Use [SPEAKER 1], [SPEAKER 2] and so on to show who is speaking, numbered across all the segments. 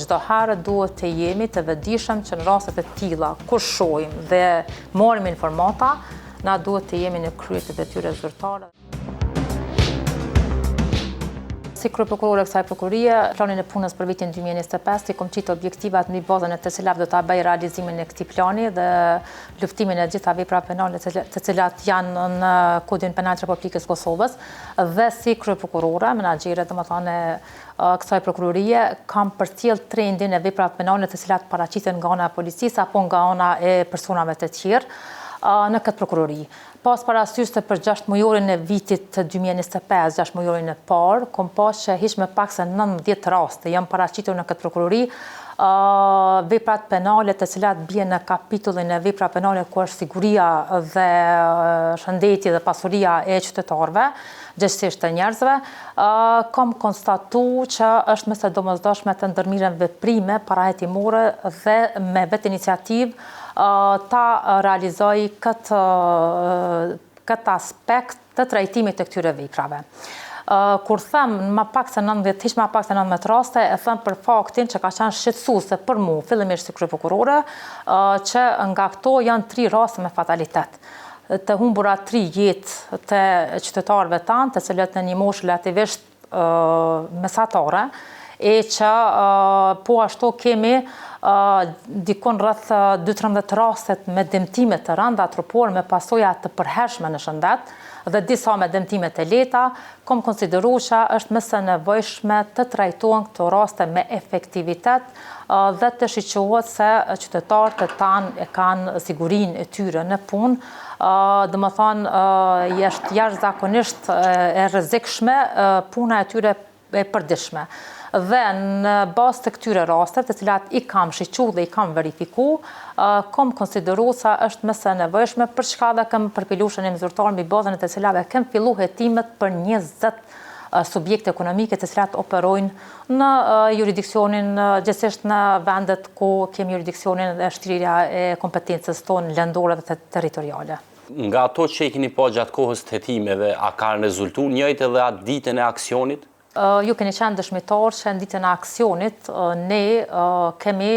[SPEAKER 1] çdo herë duhet të jemi të vetëdijshëm që në raste të tilla kur shohim dhe marrim informata, na duhet të jemi në krye të detyrave zyrtare. Si kryeprokurore kësaj prokurie, planin e punës për vitin 2025 i kom qitë objektivat mbi bazën e të cilave do ta bëj realizimin e këtij plani dhe luftimin e gjitha veprave penale të cilat janë në Kodin Penal të Republikës Kosovës dhe si kryeprokurore, menaxhere domethënë kësaj prokurorie kam përcjell trendin e veprave penale të cilat paraqiten nga ana e policisë apo nga ana e personave të tjerë në këtë prokurori. Pas parasysh të për 6 mujorin e vitit të 2025, 6 mujorin e parë, kom pas që hiç më pak se 19 raste janë paraqitur në këtë prokurori veprat penale të cilat bien në kapitullin e vepra penale ku është siguria dhe shëndeti dhe pasuria e qytetarëve, gjithsesi të njerëzve, kam konstatuar që është më së domosdoshme të ndërmirën veprime parahetimore dhe me vetë iniciativë ta realizoj këtë aspekt të trajtimit të këtyre veprave. Kur them hiç më pak se 19 raste, e them për faktin që ka qenë shqetësuese për mua, fillimisht si kryeprokurore, që nga këto janë 3 raste me fatalitet. Të humbura 3 jetë të qytetarëve tanë, të cilët në një moshë relativisht mesatare, e që po ashtu kemi dikon rreth 12-13 rastet me dëmtime të rënda trupore me pasoja të përhershme në shëndet dhe disa me dëmtime të lehta, kom konsideruar që është më së nevojshme të trajtohen këto raste me efektivitet dhe të shiqohet se qytetarët e tanë e kanë sigurinë e tyre në punë, domethënë është jashtëzakonisht e rrezikshme puna e tyre e përditshme. Dhe në bazë të këtyre rasteve, të cilat i kam shiquar dhe i kam verifikuar, kom konsideruar se është më së nevojshme për çka dhe kam përpiluar shënim zyrtar mbi bazën e të cilave kem filluar hetimet për 20 subjekte ekonomike të cilat operojnë në jurisdiksionin, gjithsesi në vendet ku kemi jurisdiksionin dhe shtrirja e kompetencës tonë lëndore dhe territoriale.
[SPEAKER 2] Nga ato që i keni pa gjatë kohës të hetimeve, a kanë rezultuar njëjtë edhe atë ditën e aksionit?
[SPEAKER 1] Ju keni qenë dëshmitar që në ditën e aksionit ne kemi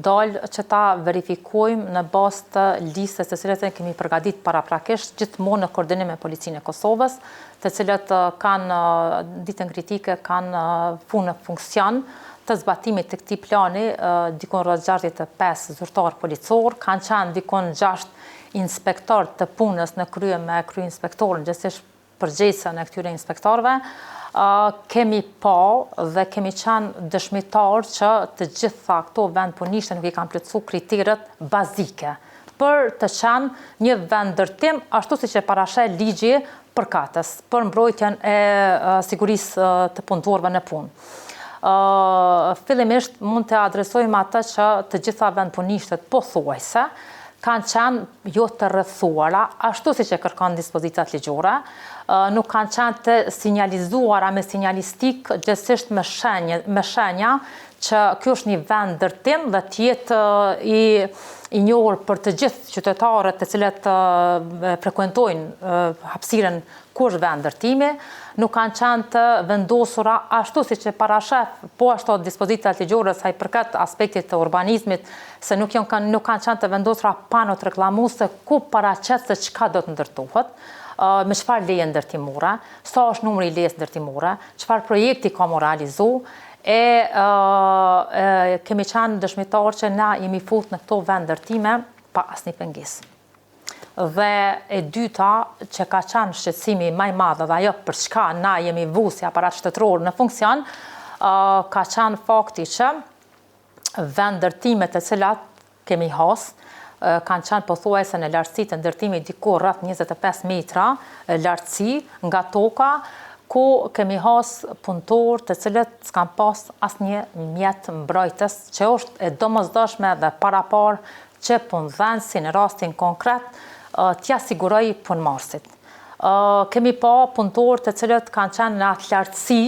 [SPEAKER 1] dalë që ta verifikojmë në bazë të listës të cilët kemi përgatitur paraprakisht gjithmonë në koordinim me Policinë e Kosovës, të cilët kanë ditën kritike, kanë punë funksion të zbatimit të këtij plani, dikon rreth 65 zyrtar policor, kanë qenë dikon 6 inspektor të punës në krye me kryeinspektorin, gjithsesi përgjegjësën e këtyre inspektorëve, kemi pa dhe kemi qenë dëshmitar që të gjitha këto vend punishte nuk i kanë plotësuar kriteret bazike për të qenë një vend ndërtim ashtu siç e parasheh ligji përkatës për mbrojtjen e sigurisë të punëtorëve në punë. Fillimisht mund të adresojmë atë që të gjitha vend punishtet pothuajse kanë qenë jo të rrethuara, ashtu siç e kërkon dispozitat ligjore, nuk kanë qenë të sinjalizuara me sinjalistik, gjithsesi me shenja që ky është një vend ndërtim dhe të jetë i njohur për të gjithë qytetarët të cilët frekuentojnë hapësirën ku është vend ndërtimi, nuk kanë qenë të vendosura ashtu siç e parashef po ashtu dispozitat ligjore sa i përket aspektit të urbanizmit, se nuk kanë qenë të vendosura panot reklamuese ku paraqet se çka do të ndërtohet, me çfarë leje ndërtimore, sa është numri i lejes ndërtimore, çfarë projekti ka mu realizu, kemi qenë dëshmitar që na jemi fut në këto vend ndërtime pa asnjë pengesë. Dhe e dyta që ka qenë shqetësimi më i madh dhe ajo për çka na jemi vu si aparat shtetëror në funksion, ka qenë fakti që vend ndërtimet të cilat kemi has kanë qenë pothuajse në lartësi të ndërtimit diku rreth 25 metra lartësi nga toka, ku kemi has punëtor të cilët s'kan pas asnjë mjet mbrojtës, që është e domosdoshme dhe parapar që punëdhënësi në rastin konkret t'ja siguroj punëmarrësit. Kemi pa punëtor të cilët kanë qenë në atë lartësi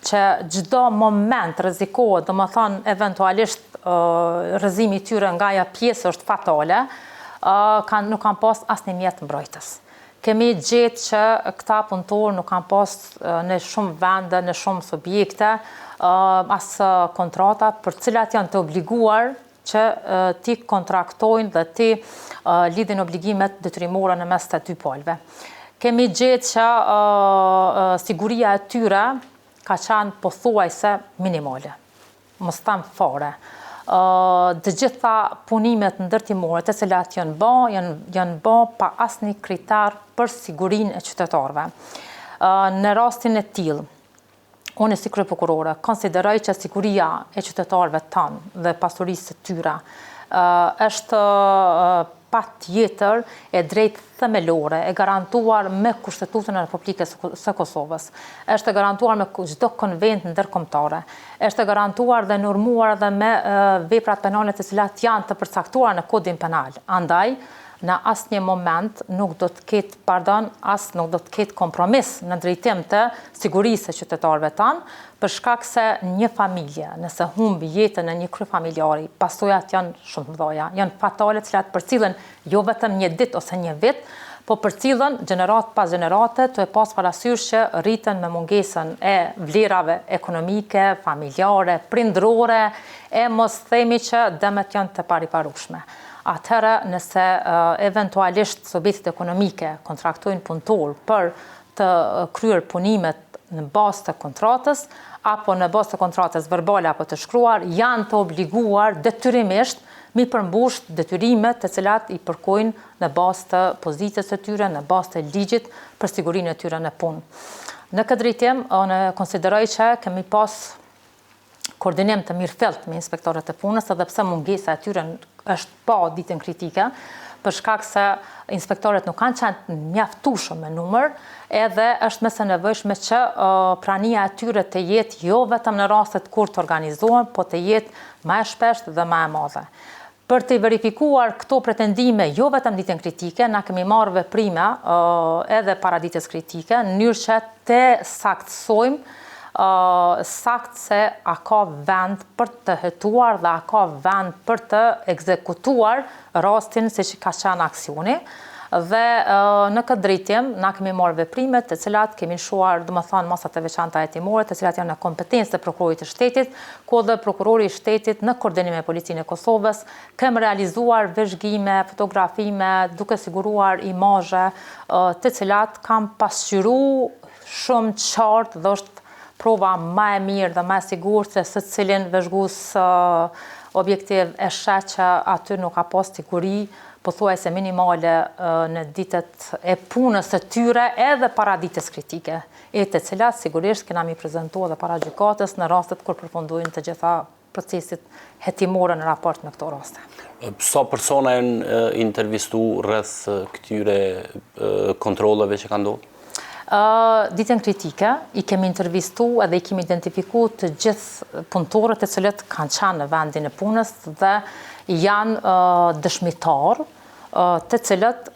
[SPEAKER 1] që çdo moment rrezikohet, domethënë eventualisht rrëzimi i tyre nga ajo pjesë është fatale, nuk kanë pas asnjë mjet mbrojtës. Kemi gjetë që këta punëtorë nuk kanë pas në shumë vende, në shumë subjekte, as kontrata për cilat janë të obliguar që ti kontraktojnë dhe ti lidhin obligimet detyrimore në mes të dy palëve. Kemi gjetë që siguria e tyre ka qenë pothuajse minimale, mos them fare. Të gjitha punimet ndërtimore të cilat janë bë pa asnjë kriter për sigurinë e qytetarëve. Në rastin e tillë, unë si kryeprokurore konsideroj që siguria e qytetarëve tanë dhe pasurisë së tyre është patjetër e drejtë themelore, e garantuar me Kushtetutën e Republikës së Kosovës, është e garantuar me çdo konvent ndërkombëtare, është e garantuar dhe normuar dhe me veprat penale të cilat janë të përcaktuara në Kodin Penal. Andaj, në asnjë moment nuk do të ketë kompromis në drejtim të sigurisë së qytetarëve tanë, për shkak se një familje, nëse humbi jetën e një kryefamiljari, pasojat janë shumë të mëdha, janë fatale, të cilat përcillen jo vetëm një ditë ose një vit, po përcillen gjenerat pas gjenerate, të e pas parasysh që rriten me mungesën e vlerave ekonomike, familjare, prindrore, e mos themi që dëmet janë të pariparueshme. Atëherë, nëse eventualisht subjektet ekonomike kontraktojnë punëtor për të kryer punimet në bazë të kontratës, apo në bazë të kontratës verbale apo të shkruar, janë të obliguar detyrimisht mi përmbush detyrimet të cilat i përkojnë në bazë të pozicës së tyre, në bazë të ligjit për sigurinë e tyre në punë. Në këtë drejtim, unë konsideroj që kemi pas koordinim të mirëfillt me inspektorët e punës, edhe pse mungesa e tyre është pa ditën kritike, për shkak se inspektorët nuk kanë qenë mjaftueshëm me numër, edhe është më së nevojshme që prania e tyre të jetë jo vetëm në rastet kur të organizohen, po të jetë më e shpeshtë dhe më e madhe. Për të verifikuar këto pretendime, jo vetëm ditën kritike, na kemi marrë veprime edhe para ditës kritike, në mënyrë që të saktësojmë sakt se a ka vend për të hetuar dhe a ka vend për të ekzekutuar rastin si që ka qenë aksioni. Dhe në këtë drejtim, na kemi marrë veprime të cilat kemi lëshuar, domethënë masat e veçanta hetimore, të cilat janë në kompetencë të prokurorit të shtetit, ku dhe prokurori i shtetit në koordinim me Policinë e Kosovës kemë realizuar vëzhgime, fotografime, duke siguruar imazhe të cilat kam pasqyruar shumë qartë dhe është prova më e mirë dhe më e sigurt se së cilin vëzhgues objektiv e sheh që aty nuk ka pas siguri pothuajse minimale në ditët e punës së tyre edhe para ditës kritike, e të cilat sigurisht kena mi prezantuar edhe para gjykatës në rastet kur përfundojnë të gjitha procesit hetimore në raport me këto raste.
[SPEAKER 2] Sa persona janë intervistuar rreth këtyre kontrolleve që kanë ndodhur?
[SPEAKER 1] Ditën kritike i kemi intervistu edhe i kemi identifiku të gjithë punëtorët e cilët kanë qenë në vendin e punës dhe janë dëshmitarë të cilët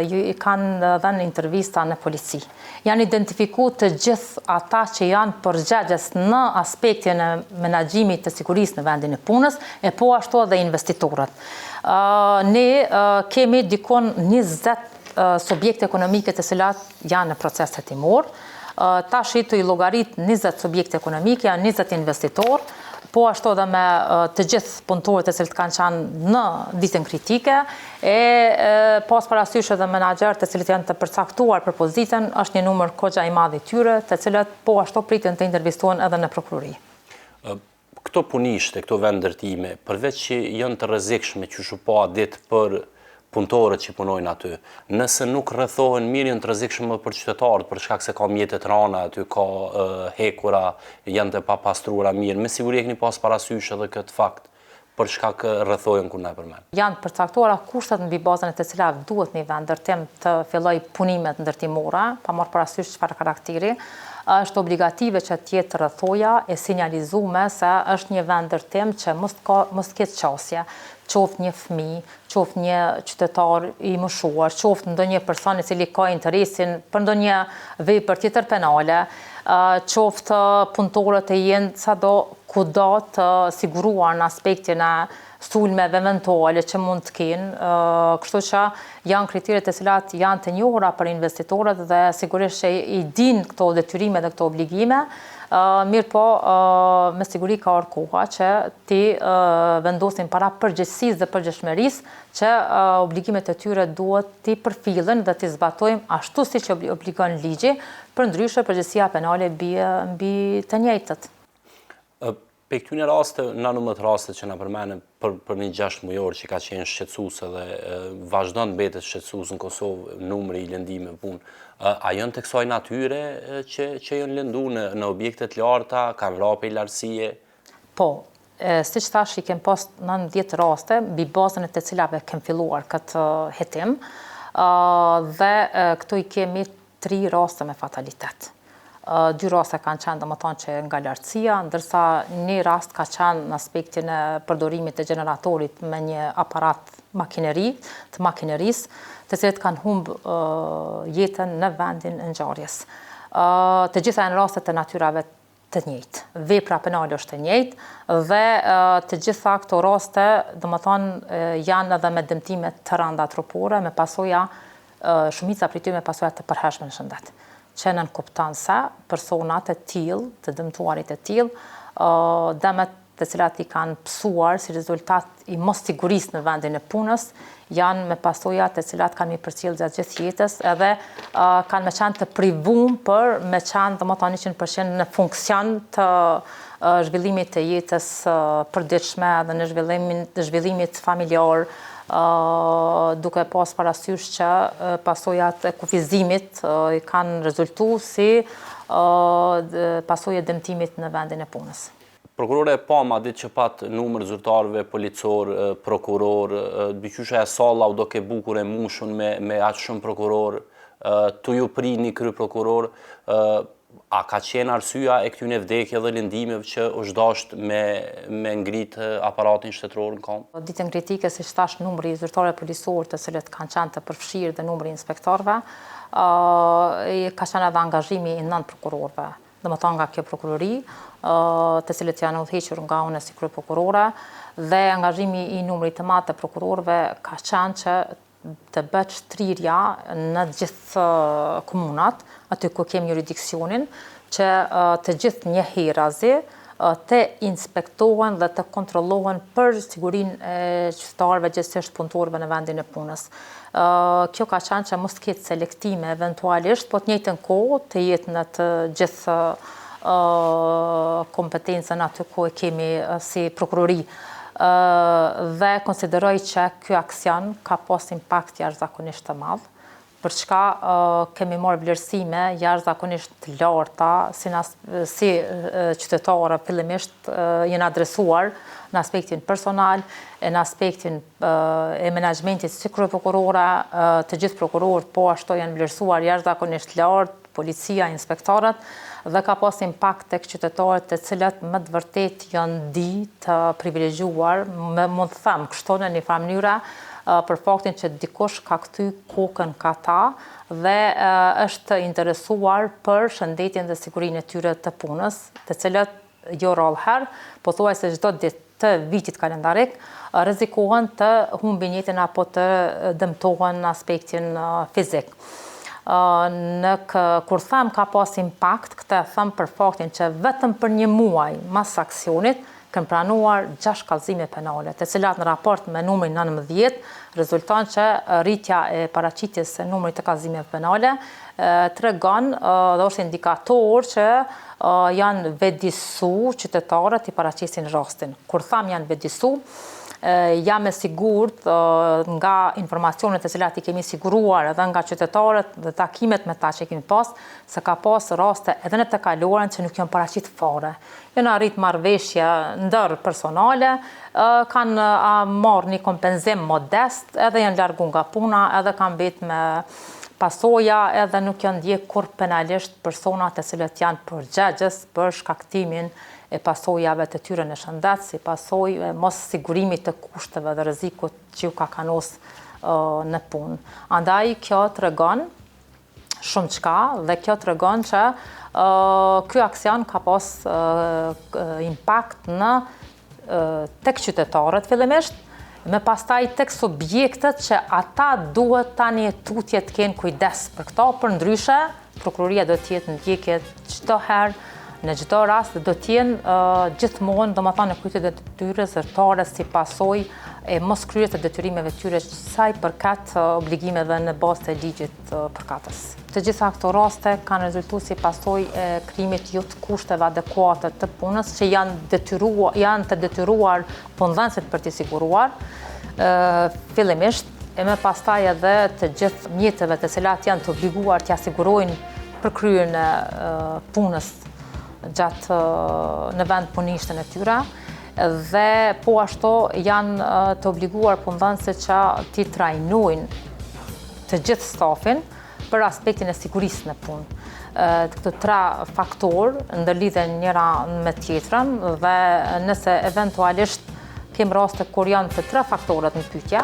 [SPEAKER 1] i kanë dhënë intervista në polici. Janë identifiku të gjithë ata që janë përgjegjës në aspektin e menaxhimit të sigurisë në vendin e punës, e po ashtu edhe investitorët. Ne kemi dikon 20 subjekte ekonomike të cilat janë në proces hetimor. Tash i të i llogarit 20 subjekte ekonomike, janë 20 investitor, po ashtu edhe me të gjithë punëtorët të cilët kanë qenë në ditën kritike, e pas parasysh edhe menaxherët të cilët janë të përcaktuar për pozitën, është një numër kogja i madh i tyre, të cilët po ashtu pritën të intervistohen edhe në prokurori.
[SPEAKER 2] Këto punishte, këto vendërtime, përveç që janë të rrezikshme që shupa ditë për punëtorët që punojnë aty, nëse nuk rrethohen mirë janë të rrezikshme për qytetarët, për shkak se ka mjete të rana, aty ka hekura, janë të papastruara mirë. Me siguri e keni pas parasysh edhe këtë fakt, për shkak rrethohen kur na e përmend.
[SPEAKER 1] Janë përcaktuara kushtet mbi bazën e të cilat duhet një vendërtim të fillojë punimet ndërtimore, pa marrë parasysh çfarë karakteri. Është obligative që të jetë rrethoja e sinjalizume se është një vendërtim që mos ketë qasje, qoftë një fëmijë, qoftë një qytetar i moshuar, qoftë ndonjë person i cili ka interesin për ndonjë vepër tjetër penale, qoftë punëtorët e jenë sado kudo të siguruar në aspektin e sulmeve eventuale që mund të kenë, kështu që janë kriteret e cilat janë të njohura për investitorët dhe sigurisht që i din këto detyrime dhe këto obligime, Mirë po, me siguri ka orë koha që ti vendosin para përgjegjësisë dhe përgjegjshmërisë që obligimet e tyre duhet ti përfillen dhe ti zbatojmë ashtu siç obligon ligji, përndryshe përgjegjësia penale bie mbi të njëjtët.
[SPEAKER 2] Pe këtyne raste, na numër raste që na përmenen për një 6 mujor që ka qenë shqetësuese dhe vazhdon mbetet shqetësues në Kosovë numri i lëndimeve punë, a janë të kësaj natyre që janë lëndu në objekte të larta, kanë rape i lartësie?
[SPEAKER 1] Po, siç thash, i kem pas 90 raste, mbi bazën e të cilave kem filluar këtë hetim, dhe këtu i kemi 3 raste me fatalitet. 2 raste kanë qenë domethënë që nga lartësia, ndërsa një rast ka qenë në aspektin e përdorimit të gjeneratorit me një aparat të makinerisë, të cilët kanë humbë jetën në vendin e ngjarjes. Të gjitha janë raste të natyrave të njëjtë. Vepra penale është e njëjtë dhe të gjitha këto raste, domethënë, janë edhe me dëmtime të rënda trupore, me pasoja shumica prej tyre me pasoja të përhershme në shëndet, që nënkupton se personat e tillë, të dëmtuarit e tillë, dëmet të cilat i kanë pësuar si rezultat i mos sigurisë në vendin e punës, janë me pasoja të cilat kanë mi përcjell gjatë gjithë jetës, edhe kanë me qenë të privum për me qenë domethënë 100% në funksion të zhvillimit të jetës përditshme dhe në zhvillimit familjar, duke pas parasysh që pasojat e kufizimit i kanë rezultu si pasojë e dëmtimit në vendin e punës.
[SPEAKER 2] Prokurore, ma ditë që pat numër zyrtarëve, policor, prokuror, dyqysha e salla u do ke bukur e mushun me aq shumë prokuror, tu ju pri një kry prokuror, a ka qenë arsyeja e këtyne vdekje dhe lëndimeve që është dasht me ngrit aparatin shtetëror në kom?
[SPEAKER 1] Ditën kritike, si thash, numri i zyrtarëve policor të cilët kanë qenë të përfshirë dhe numri i inspektorëve, ka qenë edhe angazhimi i 9 prokurorëve, domethënë nga kjo prokurori, të cilët janë udhëhequr nga unë si kryeprokurore, dhe angazhimi i numrit të madh të prokurorëve ka qenë që të bëhet shtrirja në gjithë komunat, aty ku kemi jurisdiksionin, që të gjithë njëherëzi të inspektohen dhe të kontrollohen për sigurinë e qytetarëve, gjithsesi punëtorëve në vendin e punës. Kjo ka qenë që mos ketë selektime eventualisht, po të njëjtën kohë të jetë në të gjithë kompetencën aty ku e kemi si prokurori. Dhe konsideroj që ky aksion ka pas impakt jashtëzakonisht të madh, për çka kemi marrë vlerësime jashtëzakonisht të larta si qytetarë fillimisht janë adresuar në aspektin personal, në aspektin e menaxhmentit si kryeprokurora, të gjithë prokurorët po ashtu janë vlerësuar jashtëzakonisht lart, policia, inspektorët, dhe ka pas impakt tek qytetarët të cilët më të vërtet janë të privilegjuar, mund të them kështu në një farë mënyre, për faktin që dikush ka kthy kokën ka ta dhe është interesuar për shëndetin dhe sigurinë e tyre të punës, të cilët jo rrallëherë, pothuajse çdo ditë të vitit kalendarik, rrezikohen të humbin jetën apo të dëmtohen në aspektin fizik. Kur them ka pas impakt, këtë them për faktin që vetëm për një muaj mas aksionit kanë pranuar 6 kallëzime penale, të cilat në raport me numrin 19 rezulton që rritja e paraqitjes së numrit të kallëzimeve penale tregon dhe është indikator që janë vedisu qytetarët i paraqisin rastin. Kur tham janë vedisu, jam e sigurt nga informacionet e cilat i kemi siguruar edhe nga qytetarët dhe takimet me ta që kemi pas, se ka pas raste edhe në të kaluarën që nuk janë paraqit fare. Janë arrit marrëveshje ndër personale, kanë marrë një kompenzim modest, edhe janë largu nga puna, edhe kanë mbet me pasoja, edhe nuk janë ndjek kur penalisht personat e cilët janë përgjegjës për shkaktimin e pasojave të tyre në shëndet, si pasojë e mos sigurimit të kushteve dhe rrezikut që ju ka kanos në punë. Andaj kjo tregon shumë çka dhe kjo tregon që ky aksion ka pas impakt në tek qytetarët fillimisht, me pastaj tek subjektet që ata duhet tani tutje të kenë kujdes për këto, për ndryshe prokuroria do të jetë ndjekje çdo herë Në çdo rast do t'jenë gjithmonë, domethënë, në kryetjen e detyrës zyrtare si pasojë e mos kryerjes së detyrimeve tyre sa i përkat obligimeve në bazë të ligjit përkatës. Të gjitha këto raste kanë rezultuar si pasojë e krijimit jo të kushteve adekuate të punës që janë të detyruar punëdhënësit për t'i siguruar fillimisht, e më pastaj edhe të gjithë mjeteve të cilat janë të obliguar t'ia sigurojnë përkryen e punës gjatë në vend punishtën e tyre, dhe po ashtu janë të obliguar punëdhënësit që t'i trajnojnë të gjithë stafin për aspektin e sigurisë në punë. Këto 3 faktorë ndërlidhen njëra me tjetrën dhe nëse eventualisht kem raste kur janë të 3 faktorët në pyetje,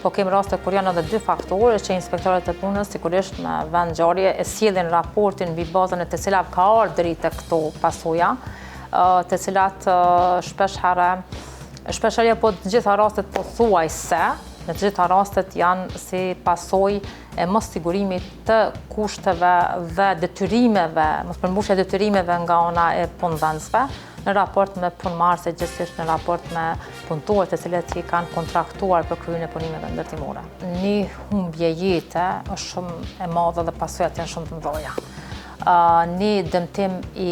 [SPEAKER 1] po kem raste kur janë edhe 2 faktorë që inspektorët e punës sigurisht në vend ngjarje e sjellin raportin mbi bazën e të cilat ka ardhur deri tek këto pasoja, të cilat shpeshherë po të gjitha rastet pothuajse, në të gjitha rastet janë si pasojë e mos sigurimit të kushteve dhe detyrimeve, mos përmbushje detyrimeve nga ana e punëdhënësve, në raport me punëmarrëse, gjithsesi në raport me punëtorët e cilët i kanë kontraktuar për kryen e punimeve ndërtimore. Një humbje jete është shumë e madhe dhe pasojat janë shumë të mëdha. Një dëmtim i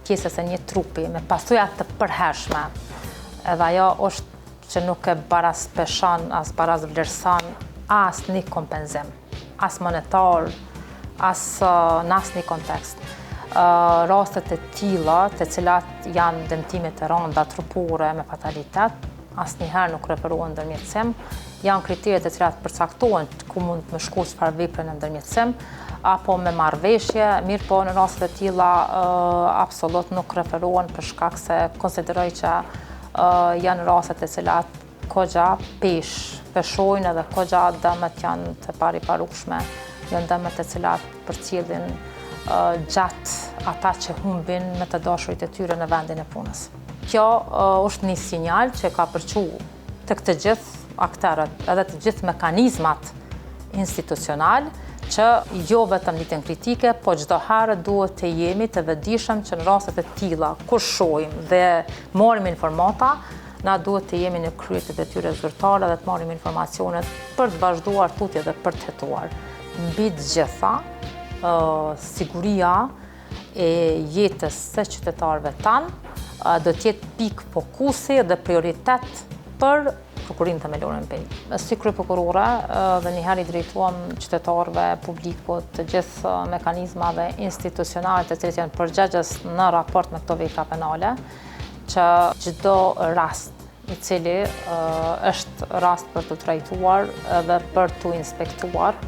[SPEAKER 1] pjesës e një trupi me pasoja të përhershme, edhe ajo është që nuk e baraspeshon as barazvlerëson as një kompenzim, as monetar, as në asnjë kontekst. Rastet e tilla, të cilat janë dëmtime të rënda trupore me fatalitet, asnjëherë nuk referohen ndërmjetësim, janë kriteret të cilat përcaktohen ku mund të më shku çfarë vepre në ndërmjetësim, apo me marrëveshje, mirë po në rastet e tilla absolut nuk referohen për shkak se konsideroj që janë rastet e cilat kogja peshojnë edhe kogja dëmet janë të pariparueshme, janë dëmet e cilat përcjellin gjatë ata që humbin me të dashurit e tyre në vendin e punës. Kjo është një sinjal që ka përçu të këtë gjithë aktorët edhe të gjithë mekanizmat institucional që jo vetëm litën kritike, po çdo herë duhet të jemi të vetëdijshëm që në rastet e tilla kur shohim dhe marrim informata, na duhet të jemi në krye të detyrës zyrtare dhe të marrim informacionet për të vazhduar tutje dhe për të hetuar. Mbi të gjitha, siguria e jetës së qytetarëve tanë do të jetë pikë fokusi dhe prioritet për Prokurinë Themelore në Pejë. Si kryeprokurore dhe njëherë i drejtuam qytetarëve, publikut, të gjithë mekanizmave institucionale të cilët janë përgjegjës në raport me këto vepra penale, që çdo rast i cili është rast për të trajtuar dhe për të inspektuar,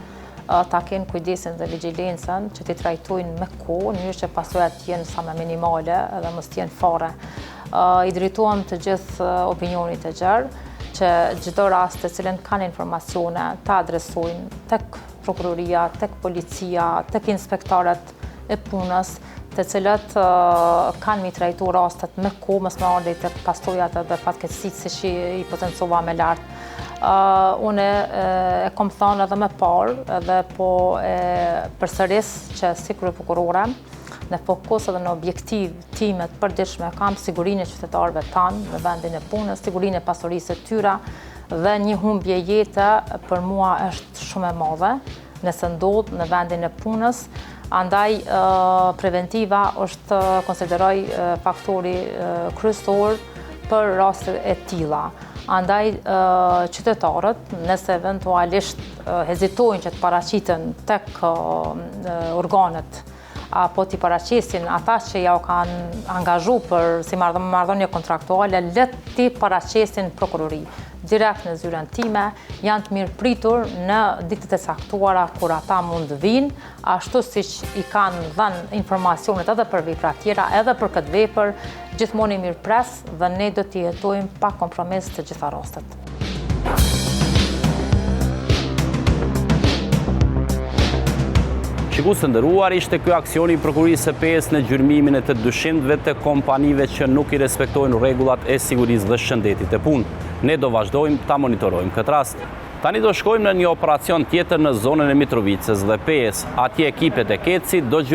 [SPEAKER 1] ta kenë kujdesin dhe vigjilencën që t'i trajtojnë me kohë, në mënyrë që pasojat jenë sa më minimale dhe mos t'jenë fare. I drejtuam të gjithë opinionit të gjerë, që çdo rast të cilën kanë informacione ta adresojnë tek prokuroria, tek policia, tek inspektorët e punës, të cilët kanë mi trajtu rastet me kohë, mos më ardhi tek pasojat dhe fatkeqësitë siç i potencova më lart. Unë e kom thënë edhe më parë dhe po përsëris që si kryeprokurore në fokus edhe në objektiv timet përditshme kam sigurinë e qytetarëve tanë në vendin e punës, sigurinë e pasurisë së tyre dhe një humbje jete për mua është shumë e madhe nëse ndodh në vendin e punës. Andaj preventiva është konsideroj faktori kryesor për raste e tilla. Andaj qytetarët, nëse eventualisht hezitojnë që të paraqiten tek organet apo t'i paraqesin ata që ja u kanë angazhu për si marrëdhënie kontraktuale, le t'i paraqesin prokurori. Direkt në zyrën time, janë të mirë pritur në ditët e caktuara kur ata mund të vinë, ashtu siç i kanë dhënë informacionet edhe për vepra tjera, edhe për këtë vepër, gjithmonë i mirëpres dhe ne do t'i jetojmë pa kompromis të gjitha rastet.
[SPEAKER 2] Shikues të nderuar, ishte ky aksioni i prokurisë së Pejës në gjyrmimin e të dyshimëve të kompanive që nuk i respektojnë rregullat e sigurisë dhe shëndetit të punë. Ne do vazhdojmë ta monitorojmë këtë rast. Tani do shkojmë në një operacion tjetër në zonën e Mitrovicës dhe Pejës. Atje ekipet e Kecit do